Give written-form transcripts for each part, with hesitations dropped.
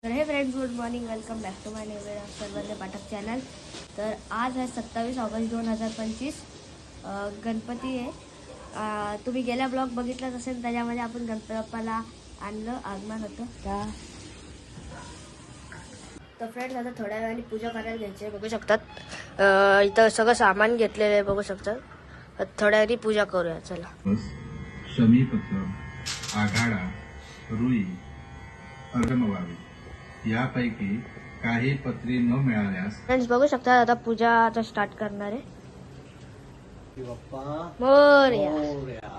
तर हे friends, good morning, welcome back to my new video सर्वांचे पाठक चॅनल. तर आज आहे 27 ऑगस्ट 2025. गणपती आहे. तुम्ही गेल्या ब्लॉग बघितलाच असेल, त्याच्यामध्ये आपण गणपती बाप्पाला आणलं, आगमन होतं. तर फ्रेंड्स, आता थोड्या वेळाने पूजा करायला घ्यायची बघू शकतात. इथं सगळं सामान घेतलेलं आहे बघू शकतात. थोड्या वेळी पूजा करूया. चला. शमीपत्र, आघाडा, रुई, अर्धमवावी यापैकी काही पत्री न मिळाल्यास फ्रेंड्स बघू शकता, आता पूजा आता स्टार्ट करणार आहे. बाप्पा मोरया. मोरया.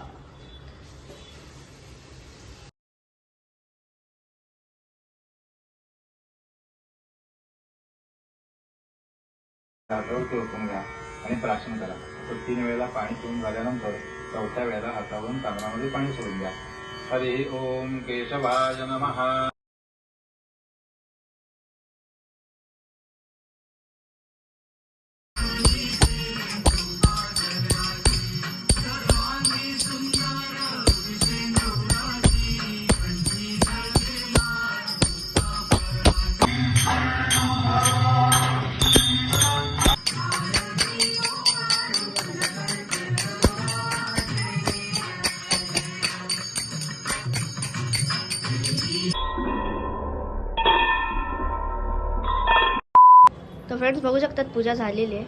जागेवर ओतून घ्या आणि प्राशन करा. तर 3 वेळेला पाणी पिऊन झाल्यानंतर 4थ्या वेळेला हातावरून तांदळामध्ये पाणी सोडून द्या. हरी ओम केशवाय नमः. तर फ्रेंड्स बघू शकतात, पूजा झालेली आहे.